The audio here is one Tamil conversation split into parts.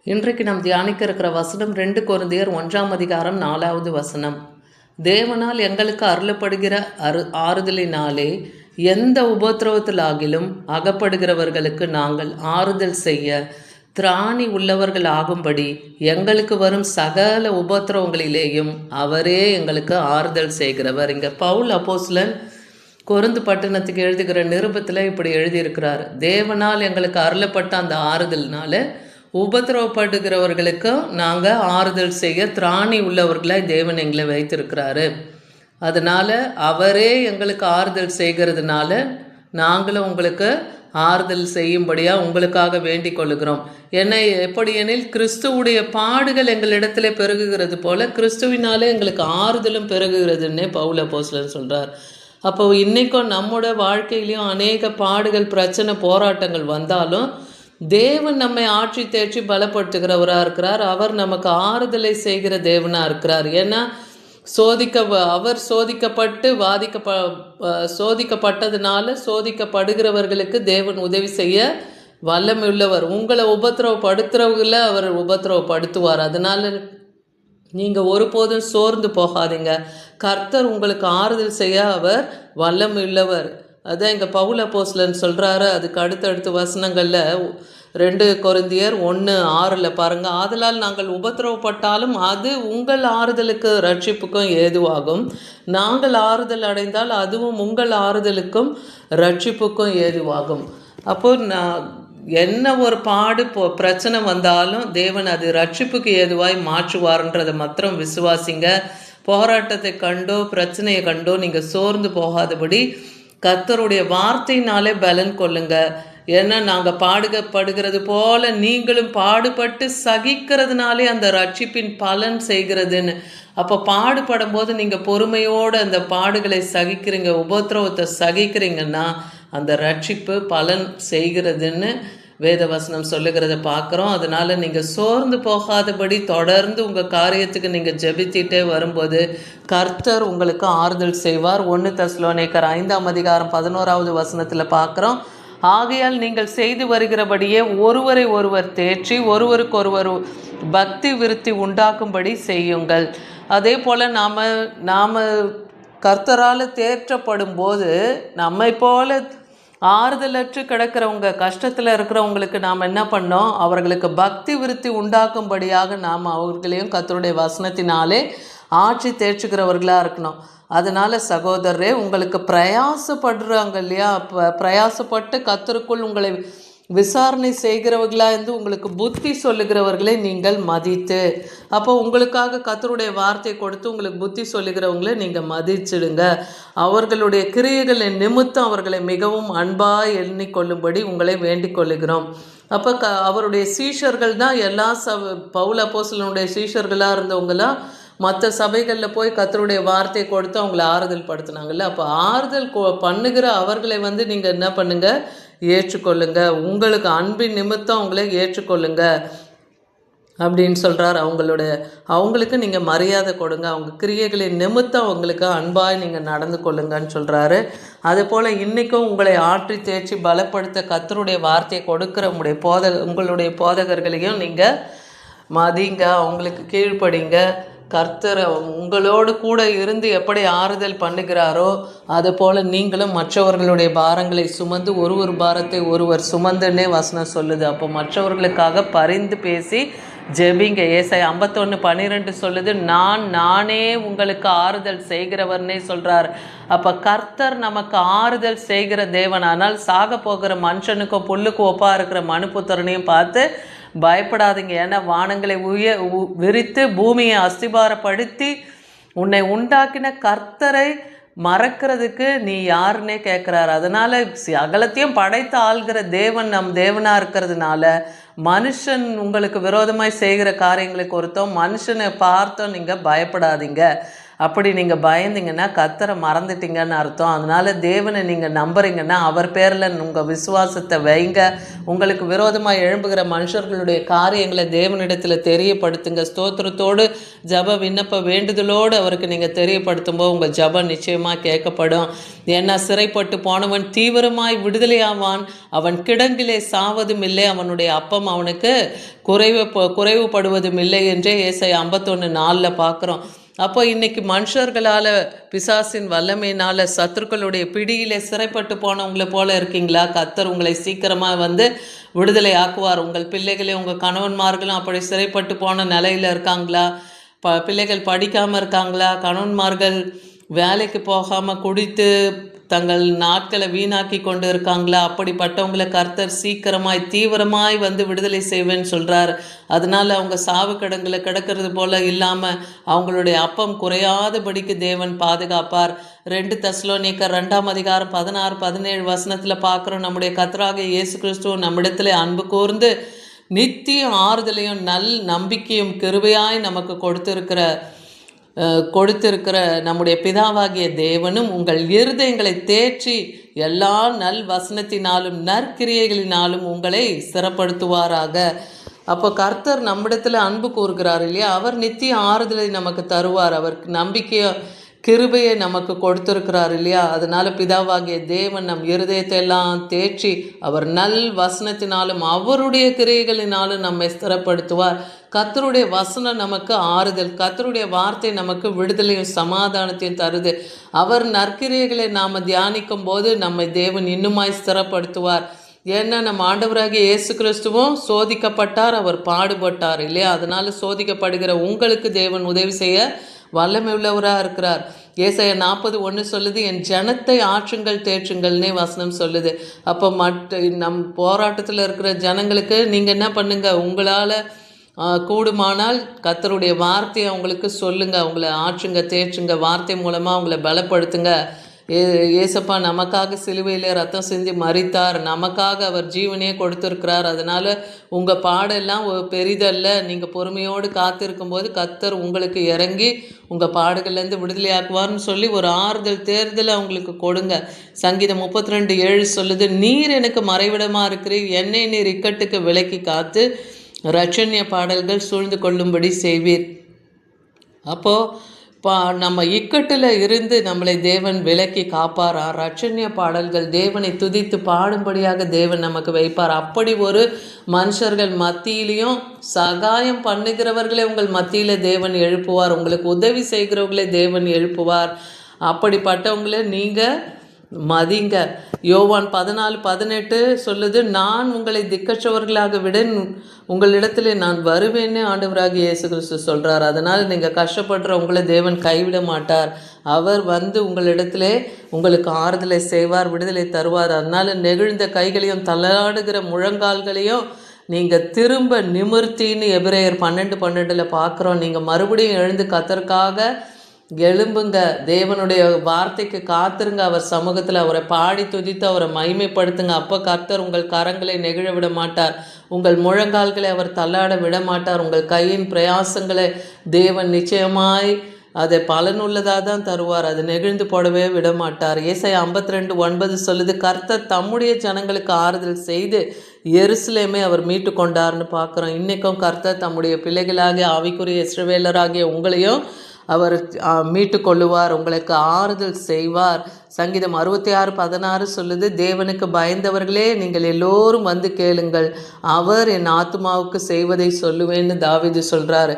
இன்றைக்கு நாம் தியானிக்க இருக்கிற வசனம் 2 கொரிந்தியர் 1 வசனம். தேவனால் எங்களுக்கு அருளப்படுகிற ஆறுதலினாலே எந்த உபத்திரவத்திலாகிலும் அகப்படுகிறவர்களுக்கு நாங்கள் ஆறுதல் செய்ய திராணி உள்ளவர்கள் ஆகும்படி எங்களுக்கு வரும் சகல உபத்திரவங்களிலேயும் அவரே எங்களுக்கு ஆறுதல் செய்கிறவர். இங்கே பவுல் அப்போஸ்தலன் கொரிந்து பட்டணத்துக்கு எழுதுகிற நிருபத்தில் இப்படி எழுதியிருக்கிறார். தேவனால் எங்களுக்கு அருளப்பட்ட அந்த ஆறுதல்னால உபத்திரவப்படுகிறவர்களுக்கும் நாங்கள் ஆறுதல் செய்ய திராணி உள்ளவர்களாய் தேவன் எங்களை வைத்திருக்கிறாரு. அதனால் அவரே எங்களுக்கு ஆறுதல் செய்கிறதுனால நாங்களும் உங்களுக்கு ஆறுதல் செய்யும்படியாக உங்களுக்காக வேண்டிக் கொள்ளுகிறோம். ஏன்னா எப்படி எனில் கிறிஸ்துவுடைய பாடுகள் எங்களிடத்தில் பெருகுகிறது போல கிறிஸ்துவினாலே எங்களுக்கு ஆறுதலும் பெருகுகிறதுன்னே பவுல் அப்போஸ்தலன் சொல்கிறார். அப்போ இன்றைக்கும் நம்முடைய வாழ்க்கையிலையும் அநேக பாடுகள், பிரச்சனை, போராட்டங்கள் வந்தாலும் தேவன் நம்மை ஆட்சி தேற்றி பலப்படுத்துகிறவராக இருக்கிறார். அவர் நமக்கு ஆறுதலை செய்கிற தேவனாக இருக்கிறார். ஏன்னா அவர் சோதிக்கப்பட்டு சோதிக்கப்பட்டதுனால சோதிக்கப்படுகிறவர்களுக்கு தேவன் உதவி செய்ய வல்லமை உள்ளவர். உங்களை உபத்திரவப்படுத்துறவங்கள அவர் உபத்திரவப்படுத்துவார். அதனால் நீங்கள் ஒருபோதும் சோர்ந்து போகாதீங்க. கர்த்தர் உங்களுக்கு ஆறுதல் செய்ய அவர் வல்லமை உள்ளவர். அதான் இங்கே பவுல் அப்போஸ்தலன் சொல்கிறாரு. அதுக்கு அடுத்தடுத்த வசனங்களில் 2 கொரிந்தியர் 1:6 பாருங்கள். ஆதலால் நாங்கள் உபத்திரவப்பட்டாலும் அது உங்கள் ஆறுதலுக்கு ரட்சிப்புக்கும் ஏதுவாகும். நாங்கள் ஆறுதல் அடைந்தால் அதுவும் உங்கள் ஆறுதலுக்கும் ரட்சிப்புக்கும் ஏதுவாகும். அப்போது என்ன ஒரு பிரச்சனை வந்தாலும் தேவன் அது ரட்சிப்புக்கு ஏதுவாய் மாற்றுவார்ன்றதை மாத்திரம் விசுவாசிங்க. போராட்டத்தை கண்டோ பிரச்சனையை கண்டோ நீங்கள் சோர்ந்து போகாதபடி கர்த்தருடைய வார்த்தையினாலே பலன் கொள்ளுங்க. ஏன்னா நாங்கள் பாடுபடுகிறது போல நீங்களும் பாடுபட்டு சகிக்கிறதுனாலே அந்த ரட்சிப்பின் பலன் செய்கிறதுன்னு. அப்போ பாடுபடும் போது நீங்கள் பொறுமையோடு அந்த பாடுகளை சகிக்கிறீங்க, உபத்திரவத்தை சகிக்கிறீங்கன்னா அந்த ரட்சிப்பு பலன் செய்கிறதுன்னு வேதவசனம் சொல்லுகிறத பார்க்குறோம். அதனால் நீங்கள் சோர்ந்து போகாதபடி தொடர்ந்து உங்கள் காரியத்துக்கு நீங்கள் ஜெபித்திட்டே வரும்போது கர்த்தர் உங்களுக்கு ஆறுதல் செய்வார். 1 தெசலோனிக்கர் 5:11 வசனத்தில் பார்க்குறோம். ஆகையால் நீங்கள் செய்து வருகிறபடியே ஒருவரை ஒருவர் தேற்றி ஒருவருக்கொருவர் பக்தி விருத்தி உண்டாக்கும்படி செய்யுங்கள். அதே போல் நாம் கர்த்தரால் தேற்றப்படும் போது நம்மை போல ஆறுதலற்று கிடக்கிறவங்க, கஷ்டத்தில் இருக்கிறவங்களுக்கு நாம் என்ன பண்ணோம், அவர்களுக்கு பக்தி விருத்தி உண்டாக்கும்படியாக நாம் அவர்களையும் கர்த்தருடைய வசனத்தினாலே ஆட்சி தேற்றுகிறவர்களாக இருக்கணும். அதனால் சகோதரரே, உங்களுக்கு பிரயாசப்படுறாங்க இல்லையா, பிரயாசப்பட்டு கர்த்தருக்குள் உங்களை விசாரணை செய்கிறவர்களாக இருந்து உங்களுக்கு புத்தி சொல்லுகிறவர்களை நீங்கள் மதித்து, அப்போ உங்களுக்காக கர்த்தருடைய வார்த்தை கொடுத்து உங்களுக்கு புத்தி சொல்லுகிறவங்களை நீங்கள் மதிச்சிடுங்க. அவர்களுடைய கிரியைகளின் நிமித்தம் அவர்களை மிகவும் அன்பாக எண்ணிக்கொள்ளும்படி உங்களை வேண்டிக் கொள்ளுகிறோம். அப்போ அவருடைய சீஷர்கள் தான் எல்லா பவுல் அப்போஸ்தலனுடைய சீஷர்களாக இருந்தவங்களாம் மற்ற சபைகளில் போய் கர்த்தருடைய வார்த்தையை கொடுத்து அவங்கள ஆறுதல் படுத்தினாங்கல்ல. அப்போ ஆறுதல் பண்ணுகிற அவர்களை நீங்கள் என்ன பண்ணுங்க, ஏற்றுக்கொள்ளுங்க. உங்களுக்கு அன்பின் நிமித்தம் அவங்கள ஏற்றுக்கொள்ளுங்க அப்படின்னு சொல்கிறார். அவங்களுக்கு நீங்கள் மரியாதை கொடுங்க. அவங்க கிரியைகளின் நிமித்தம் அவங்களுக்கு அன்பாய் நீங்கள் நடந்து கொள்ளுங்கன்னு சொல்கிறாரு. அதுபோல் இன்றைக்கும் உங்களை ஆற்றி தேய்ச்சி பலப்படுத்த கர்த்தருடைய வார்த்தையை கொடுக்குற உங்களுடைய போதகர்களையும் நீங்கள் மதிங்க, அவங்களுக்கு கீழ்ப்படிங்க. கர்த்தர் உங்களோடு கூட இருந்து எப்படி ஆறுதல் பண்ணுகிறாரோ அதுபோல் நீங்களும் மற்றவர்களுடைய பாரங்களை சுமந்து ஒரு பாரத்தை ஒருவர் சுமந்துன்னே வசனம் சொல்லுது. அப்போ மற்றவர்களுக்காக பரிந்து பேசி ஜெபிங்க. ஏசாயா 51:12 சொல்லுது, நானே உங்களுக்கு ஆறுதல் செய்கிறவர்னே சொல்கிறார். அப்போ கர்த்தர் நமக்கு ஆறுதல் செய்கிற தேவனானால் சாக போகிற மனுஷனுக்கும் புல்லுக்கு ஒப்பாக இருக்கிற மனுப்புத்திரனையும் பார்த்து பயப்படாதீங்க. ஏன்னா வானங்களை விரித்து பூமியை அஸ்திபாரப்படுத்தி உன்னை உண்டாக்கின கர்த்தரை மறக்கிறதுக்கு நீ யாருன்னே கேட்குறாரு. அதனால் அகலத்தையும் படைத்து ஆள்கிற தேவன் நம் தேவனாக இருக்கிறதுனால மனுஷன் உங்களுக்கு விரோதமாய் செய்கிற காரியங்களுக்கு ஒருத்தம் மனுஷனை பார்த்தோம் நீங்கள் பயப்படாதீங்க. அப்படி நீங்கள் பயந்தீங்கன்னா கர்த்தரை மறந்துட்டீங்கன்னு அர்த்தம். அதனால் தேவனை நீங்கள் நம்புறீங்கன்னா அவர் பேரில் உங்கள் விசுவாசத்தை வைங்க. உங்களுக்கு விரோதமாக எழும்புகிற மனுஷர்களுடைய காரியங்களை தேவனிடத்தில் தெரியப்படுத்துங்க. ஸ்தோத்திரத்தோடு ஜப விண்ணப்ப வேண்டுதலோடு அவருக்கு நீங்கள் தெரியப்படுத்தும் போது உங்கள் ஜபம் நிச்சயமாக கேட்கப்படும். ஏன்னா சிறைப்பட்டு போனவன் தீவிரமாய் விடுதலையாவான், அவன் கிடங்கிலே சாவதும் இல்லை, அவனுடைய அப்பம் அவனுக்கு குறைவுபடுவதும் இல்லை என்றே ஏசாயா 51:4 பார்க்குறோம். அப்போ இன்னைக்கு மனுஷர்களால் பிசாசின் வல்லமையினால் சத்துருக்களுடைய பிடியிலே சிறைப்பட்டு போனவங்களை போல இருக்கீங்களா? கர்த்தர் உங்களை சீக்கிரமாக வந்து விடுதலை ஆக்குவார். உங்கள் பிள்ளைகளே உங்கள் கணவன்மார்களும் அப்படி சிறைப்பட்டு போன நிலையில் இருக்காங்களா? பிள்ளைகள் படிக்காமல் இருக்காங்களா? கணவன்மார்கள் வேலைக்கு போகாமல் குடித்து தங்கள் நாட்களை வீணாக்கி கொண்டு இருக்காங்களா? அப்படிப்பட்டவங்களை கர்த்தர் சீக்கிரமாய் தீவிரமாய் வந்து விடுதலை செய்வேன்னு சொல்கிறார். அதனால் அவங்க சாவு கிடங்குல கிடக்கிறது போல் இல்லாமல் அவங்களுடைய அப்பம் குறையாதபடிக்கு தேவன் பாதுகாப்பார். 2 தெசலோனிக்கர் 2:16-17 பார்க்குறோம். நம்முடைய கர்த்தராகிய இயேசு கிறிஸ்துவ நம்மிடத்தில் அன்பு கூர்ந்து நித்திய ஆறுதலையும் நல் நம்பிக்கையும் கிருபையாய் நமக்கு கொடுத்திருக்கிற நம்முடைய பிதாவாகிய தேவனும் உங்கள் இருதயங்களை தேற்றி எல்லா நல் வசனத்தினாலும் நற்கிரியைகளினாலும் உங்களை ஸ்திரப்படுத்துவாராக. அப்போ கர்த்தர் நம்மிடத்தில் அன்பு கூறுகிறார் இல்லையா? அவர் நித்திய ஆறுதலை நமக்கு தருவார். அவருக்கு நம்பிக்கையை கிருபையை நமக்கு கொடுத்திருக்கிறார் இல்லையா? அதனால பிதாவாகிய தேவன் நம் இருதயத்தை எல்லாம் தேற்றி அவர் நல் வசனத்தினாலும் அவருடைய கிரியைகளினாலும் நம்மை ஸ்திரப்படுத்துவார். கர்த்தருடைய வசனம் நமக்கு ஆறுதல், கர்த்தருடைய வார்த்தை நமக்கு விடுதலையும் சமாதானத்தையும் தருது. அவர் நற்கிரியைகளை நாம் தியானிக்கும் போது நம்மை தேவன் இன்னுமாய் ஸ்திரப்படுத்துவார். ஏன்னா நம்ம ஆண்டவராகிய இயேசு கிறிஸ்துவும் சோதிக்கப்பட்டார், அவர் பாடுபட்டார் இல்லையா? அதனால சோதிக்கப்படுகிற உங்களுக்கு தேவன் உதவி செய்ய வல்லமை உள்ளவராக இருக்கிறார். ஏசாயா 40:1 சொல்லுது, என் ஜனத்தை ஆற்றுங்கள் தேற்றுங்கள்னே வசனம் சொல்லுது. அப்போ நம் போராட்டத்தில் இருக்கிற ஜனங்களுக்கு நீங்கள் என்ன பண்ணுங்க, உங்களால் கூடுமானால் கர்த்தருடைய வார்த்தையை அவங்களுக்கு சொல்லுங்கள், அவங்கள ஆற்றுங்க தேற்றுங்க, வார்த்தை மூலமாக அவங்கள பலப்படுத்துங்க. ஏசப்பா நமக்காக சிலுவையிலே ரத்தம் சிந்தி மரித்தார், நமக்காக அவர் ஜீவனையே கொடுத்துருக்கிறார். அதனால் உங்கள் பாடெல்லாம் பெரிதல்ல, நீங்கள் பொறுமையோடு காத்திருக்கும் போது கர்த்தர் உங்களுக்கு இறங்கி உங்கள் பாடுகள்லேருந்து விடுதலையாக்குவார்னு சொல்லி ஒரு ஆறுதல் தேர்தலை அவங்களுக்கு கொடுங்க. சங்கீதம் 32:7 சொல்லுது, நீர் எனக்கு மறைவிடமாக இருக்கிறீர், என்னை நீர் இக்கட்டுக்கு விலக்கி காத்து இரட்சணிய பாடல்கள் சூழ்ந்து கொள்ளும்படி செய்வீர். அப்போது நம்ம இக்கட்டில் இருந்து நம்மளை தேவன் விலக்கி காப்பாரா? இரட்சணிய பாடல்கள் தேவனை துதித்து பாடும்படியாக தேவன் நமக்கு வைப்பார். அப்படி ஒரு மனுஷர்கள் மத்தியிலையும் சகாயம் பண்ணுகிறவர்களே உங்கள் மத்தியில் தேவன் எழுப்புவார், உங்களுக்கு உதவி செய்கிறவர்களே தேவன் எழுப்புவார். அப்படிப்பட்டவங்களே நீங்கள் மதிங்க. யோவான் 14:18 சொல்லுது, நான் உங்களை திக்கற்றவர்களாக விட உங்களிடத்தில் நான் வருவேன்னு ஆண்டவராகிய இயேசு கிறிஸ்து சொல்கிறார். அதனால் நீங்கள் கஷ்டப்படுற உங்களை தேவன் கைவிட மாட்டார். அவர் வந்து உங்களிடத்திலே உங்களுக்கு ஆறுதலை செய்வார், விடுதலை தருவார். அதனால் நெகிழ்ந்த கைகளையும் தள்ளாடுகிற முழங்கால்களையும் நீங்கள் திரும்ப நிமிர்த்தின்னு எபிரேயர் 12:12 பார்க்குறோம். நீங்கள் மறுபடியும் எழுந்து கர்த்தருக்காக எழும்புங்க, தேவனுடைய வார்த்தைக்கு காத்திருங்க, அவர் சமூகத்தில் அவரை பாடி துதித்து அவரை மகிமைப்படுத்துங்க. அப்போ கர்த்தர் உங்கள் கரங்களை நெகிழ விட மாட்டார், உங்கள் முழங்கால்களை அவர் தள்ளாட விட மாட்டார். உங்கள் கையின் பிரயாசங்களை தேவன் நிச்சயமாய் அதை பலனுள்ளதாக தான் தருவார், அது நெகிழ்ந்து போடவே விட மாட்டார். ஏசாயா 52:9 சொல்லுது, கர்த்தர் தம்முடைய ஜனங்களுக்கு ஆறுதல் செய்து எருசலேமை அவர் மீட்டு கொண்டார்னு பார்க்குறோம். இன்றைக்கும் கர்த்தர் தம்முடைய பிள்ளைகளாகிய ஆவிக்குரிய இஸ்ரவேலராகிய உங்களையும் அவர் மீட்டு கொள்ளுவார், உங்களுக்கு ஆறுதல் செய்வார். சங்கீதம் 66:16 சொல்லுது, தேவனுக்கு பயந்தவர்களே நீங்கள் எல்லோரும் வந்து கேளுங்கள், அவர் என் ஆத்மாவுக்கு செய்வதை சொல்லுவேன்னு தாவீது சொல்கிறாரு.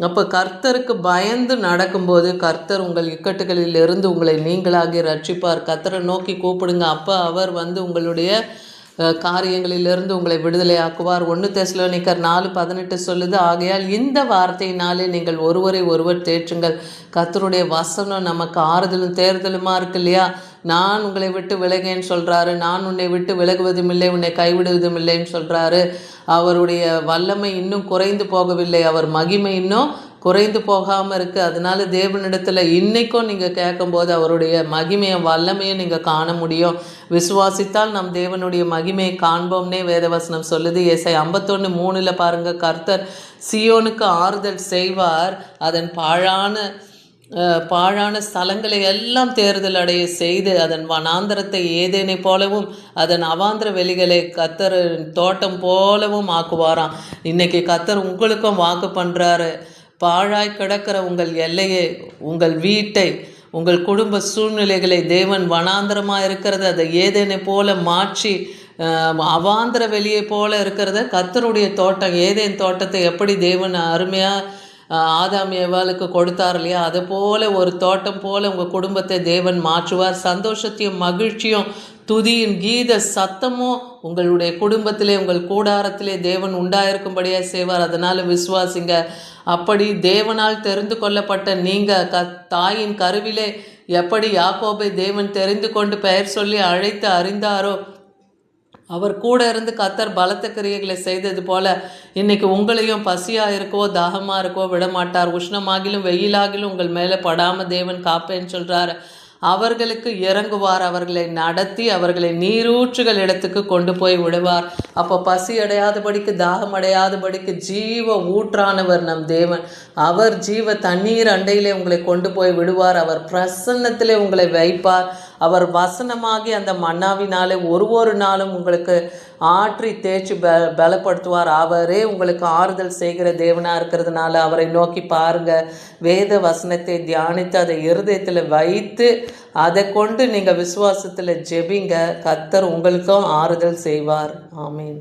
அப்போ கர்த்தருக்கு பயந்து நடக்கும்போது கர்த்தர் உங்கள் இக்கட்டுகளில் இருந்து உங்களை நீங்களாகி ரட்சிப்பார். கர்த்தரை நோக்கி கூப்பிடுங்க, அப்போ அவர் வந்து உங்களுடைய காரியங்களிலிருந்து உங்களை விடுதலை ஆக்குவார். 1 தெசலோனிக்கர் 4:18 சொல்லுது, ஆகையால் இந்த வார்த்தையினாலே நீங்கள் ஒருவரை ஒருவர் தேற்றுங்கள். கர்த்தருடைய வசனம் நமக்கு ஆறுதலும் தேர்தலுமா இருக்கு இல்லையா? நான் உங்களை விட்டு விலகேன்னு சொல்கிறாரு, நான் உன்னை விட்டு விலகுவதும் இல்லை, உன்னை கைவிடுவதும் இல்லைன்னு சொல்கிறாரு. அவருடைய வல்லமை இன்னும் குறைந்து போகவில்லை, அவர் மகிமை இன்னும் குறைந்து போகாமல் இருக்குது. அதனால தேவனிடத்தில் இன்றைக்கும் நீங்கள் கேட்கும்போது அவருடைய மகிமையை வல்லமையை நீங்கள் காண முடியும். விசுவாசித்தால் நம் தேவனுடைய மகிமையை காண்போம்னே வேதவசனம் சொல்லுது. ஏசாயா 51:3 பாருங்கள், கர்த்தர் சியோனுக்கு ஆறுதல் செய்வார், அதன் பாழான பாழான ஸ்தலங்களை எல்லாம் தேர்தல் அடைய செய்து அதன் வனாந்தரத்தை ஏதேனை போலவும் அதன் அவாந்திர வெளிகளை கத்தர் தோட்டம் போலவும் ஆக்குவாராம். இன்னைக்கு கத்தர் உங்களுக்கும் வாக்கு பண்ணுறாரு. பாழாய் கிடக்கிற உங்கள் எல்லையை, உங்கள் வீட்டை, உங்கள் குடும்ப சூழ்நிலைகளை தேவன் வனாந்தரமாக இருக்கிறத அதை ஏதேனை போல மாற்றி அவாந்திர வெளியை போல இருக்கிறத கத்தருடைய தோட்டம், ஏதேன் தோட்டத்தை எப்படி தேவன் அருமையாக ஆதாம் ஏவாளுக்கு கொடுத்தார் இல்லையா, அது போல ஒரு தோட்டம் போல உங்கள் குடும்பத்தை தேவன் மாற்றுவார். சந்தோஷத்தையும் மகிழ்ச்சியும் துதியின் கீத சத்தமும் உங்களுடைய குடும்பத்திலே உங்கள் கூடாரத்திலே தேவன் உண்டாயிருக்கும்படியாக செய்வார். அதனால் விசுவாசிங்க. அப்படி தேவனால் தெரிந்து கொள்ளப்பட்ட நீங்கள் தாயின் கருவிலே எப்படி யாக்கோபை தேவன் தெரிந்து கொண்டு பெயர் சொல்லி அழைத்து அறிந்தாரோ, அவர் கூட இருந்து கத்தர் பலத்த கிரியைகளை செய்தது போல இன்னைக்கு உங்களையும் பசியாக இருக்கவோ தாகமாக இருக்கவோ விடமாட்டார். உஷ்ணமாகிலும் வெயிலாகிலும் உங்கள் மேலே படாமல் தேவன் காப்பேன்னு சொல்கிறார். அவர்களுக்கு இறங்குவார், அவர்களை நடத்தி அவர்களை நீரூற்றுகள் இடத்துக்கு கொண்டு போய் விடுவார். அப்போ பசி அடையாதபடிக்கு தாகம் அடையாதபடிக்கு ஜீவ ஊற்றானவர் நம் தேவன். அவர் ஜீவ தண்ணீர் அண்டையிலே உங்களை கொண்டு போய் விடுவார். அவர் பிரசன்னத்திலே உங்களை வைப்பார். அவர் வசனமாகி அந்த மன்னாவினாலே ஒரு நாளும் உங்களுக்கு ஆற்றி தேய்ச்சி பலப்படுத்துவார். அவரே உங்களுக்கு ஆறுதல் செய்கிற தேவனாக இருக்கிறதுனால அவரை நோக்கி பாருங்கள். வேத வசனத்தை தியானித்து அதை இருதயத்தில் வைத்து அதை கொண்டு நீங்கள் விசுவாசத்தில் ஜெபிங்க. கத்தர் உங்களுக்கும் ஆறுதல் செய்வார். ஆமீன்.